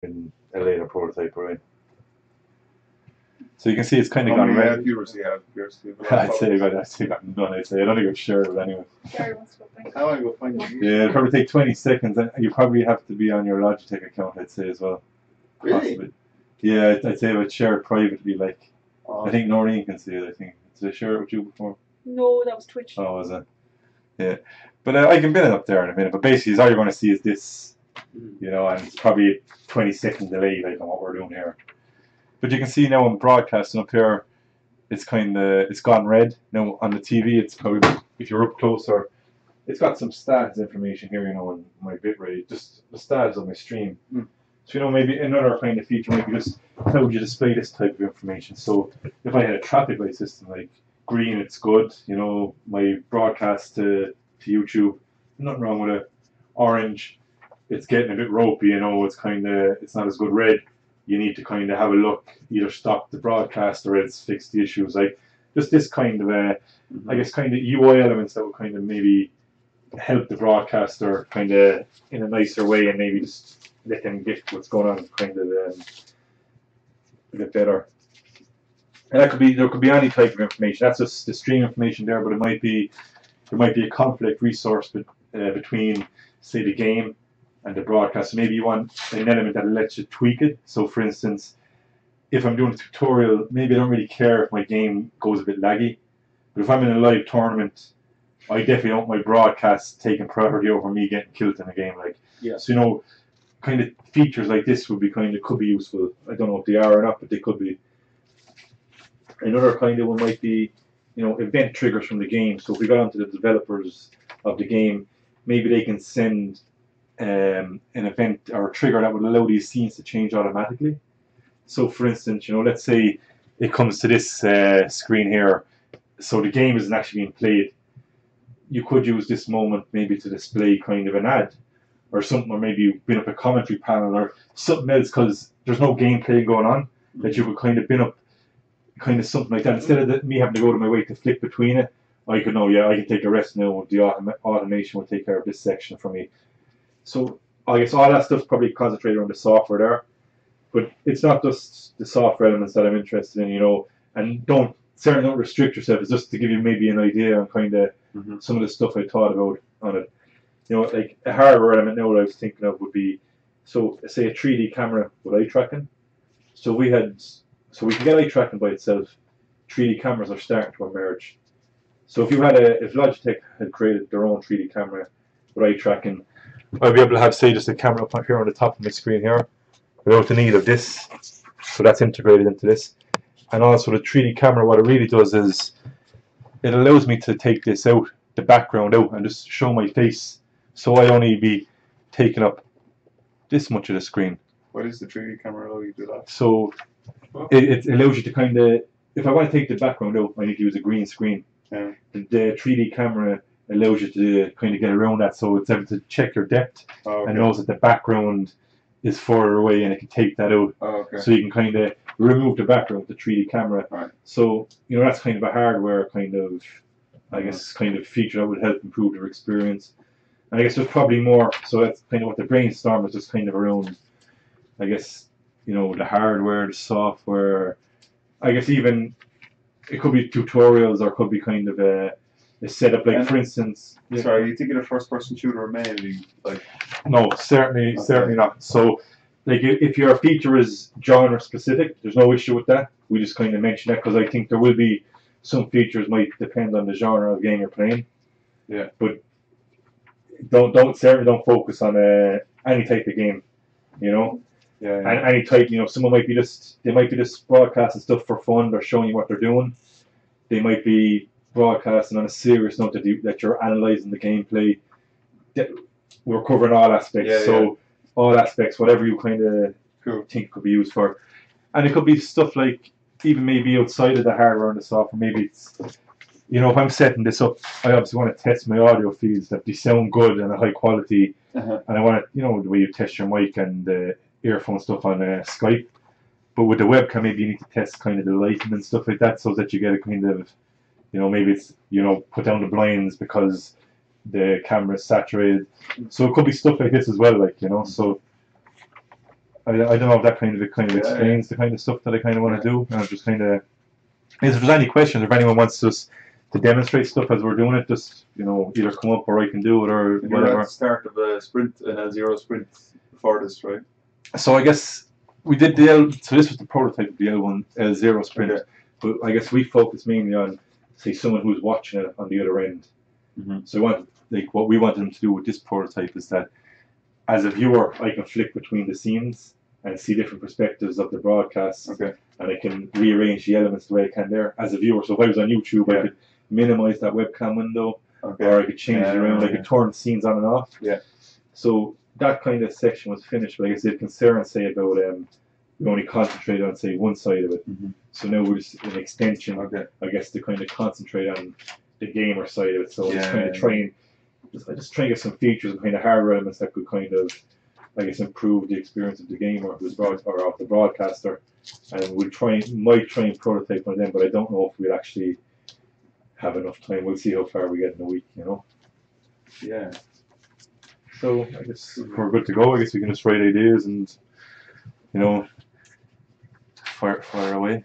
in a later prototype, right? So you can see it's kind of How gone many red. viewers do you have? I'd say I got none. I'd say I don't think I've shared it anyway. How do I go find you? Yeah, it'll probably take 20 seconds, and you probably have to be on your Logitech account, I'd say, as well. Really? Possibly. Yeah, I'd say I would share it privately, like, Oh. I think Noreen can see it, I think. Did I share it with you before? No, that was Twitch. Oh, was it? Yeah. But I can build it up there in a minute, but basically all you're going to see is this, you know, and it's probably a 20-second delay, like, on what we're doing here. But you can see now I'm broadcasting up here, it's gone red. Now on the TV, it's probably, if you're up closer, it's got some stats information here, you know, on my bitrate, just the stats on my stream. So, you know, maybe another kind of feature might be just how would you display this type of information. So if I had a traffic light system, like green, it's good, you know, my broadcast to YouTube, nothing wrong with it. Orange, it's getting a bit ropey, you know, it's not as good. Red, you need to kind of have a look, either stop the broadcast or else fix the issues. Like just this kind of, I guess, kind of UI elements that would kind of maybe help the broadcaster kind of in a nicer way and maybe just let them get what's going on kind of a bit better. And there could be any type of information. That's just the stream information there, but there might be a conflict resource between, say, the game and the broadcast. So maybe you want an element that lets you tweak it. So for instance, if I'm doing a tutorial, maybe I don't really care if my game goes a bit laggy. But if I'm in a live tournament, I definitely don't want my broadcast taking priority over me getting killed in a game. Like, yeah. So, you know, kind of features like this could be useful. I don't know if they are or not, but they could be. Another kind of one might be, you know, event triggers from the game. So if we got onto the developers of the game, maybe they can send an event or a trigger that would allow these scenes to change automatically. So for instance, you know, let's say it comes to this screen here, so the game isn't actually being played. You could use this moment maybe to display kind of an ad or something, or maybe you bin up a commentary panel or something else because there's no gameplay going on, that you would kind of bin up kind of something like that. Instead of me having to go to my way to flick between it, I could know, yeah, I can take the rest now. The automation will take care of this section for me. So I guess all that stuff's probably concentrated on the software there, but it's not just the software elements that I'm interested in, you know. And certainly don't restrict yourself. It's just to give you maybe an idea on kind of some of the stuff I thought about on it. You know, like a hardware element now that I was thinking of would be, so say a 3D camera with eye tracking. So we can get eye tracking by itself. 3D cameras are starting to emerge. So if Logitech had created their own 3D camera with eye tracking, I'd be able to have, say, just a camera up here on the top of my screen here, without the need of this. So that's integrated into this. And also the 3D camera, what it really does is it allows me to take this out, the background out, and just show my face. So I only be taking up this much of the screen. What is the 3D camera allow you to do that? So it allows you to kind of, if I want to take the background out, I need to use a green screen. Yeah. The 3D camera allows you to kind of get around that, so it's able to check your depth and knows that the background is further away and it can take that out. So you can kind of remove the background with the 3D camera. Right. So, you know, that's kind of a hardware kind of, I guess, kind of feature that would help improve your experience. And I guess there's probably more, so that's kind of what the brainstorm is, just kind of around, I guess, you know, the hardware, the software. I guess even, it could be tutorials or it could be kind of a setup, like, for instance. Yeah. Sorry, are you thinking of first-person shooter mainly? Like, no, certainly not. So, like, if your feature is genre specific, there's no issue with that. We just kind of mention that because I think there will be some features might depend on the genre of game you're playing. Yeah. But certainly don't focus on any type of game, you know. Yeah. And any type, you know, someone might be just broadcasting stuff for fun. They're showing you what they're doing. They might be broadcasting on a serious note that you're analysing the gameplay. We're covering all aspects, all aspects, whatever you kind of think could be used for. And it could be stuff like, even maybe outside of the hardware and the software, maybe it's, you know, if I'm setting this up, I obviously want to test my audio feeds, that they sound good and a high quality, and I want to, you know, the way you test your mic and the earphone stuff on Skype. But with the webcam, maybe you need to test kind of the lighting and stuff like that, so that you get a kind of, you know, maybe it's, you know, put down the blinds because the camera is saturated. So it could be stuff like this as well, like, you know. So I don't know if that kind of Yeah. explains the kind of stuff that I kind of want to do. And I'm just kind of, if there's any questions, if anyone wants us to demonstrate stuff as we're doing it, just either come up or I can do it or And you're whatever. at the start of a sprint and a zero sprint before this, right? So I guess we did the L. So this was the prototype of the L1 L0 sprint, Okay. but I guess we focused mainly on, say, someone who's watching it on the other end. Mhm. So what we wanted them to do with this prototype is that, as a viewer, I can flick between the scenes and see different perspectives of the broadcast, Okay. and I can rearrange the elements the way I can there as a viewer. So if I was on YouTube, I could minimize that webcam window, or I could change it around. I could turn scenes on and off. Yeah. So that kind of section was finished, but I guess they had concerns, say, about we only concentrated on, say, one side of it. Mhm. So now we're just an extension, Okay. I guess, to kind of concentrate on the gamer side of it. So Yeah, just kind of try and get some features and kind of hardware elements that could kind of, I guess, improve the experience of the gamer or of the broadcaster. And might try and prototype one of them, but I don't know if we'll actually have enough time. We'll see how far we get in a week, Yeah. So I guess we're good to go. I guess we can just write ideas and fire away.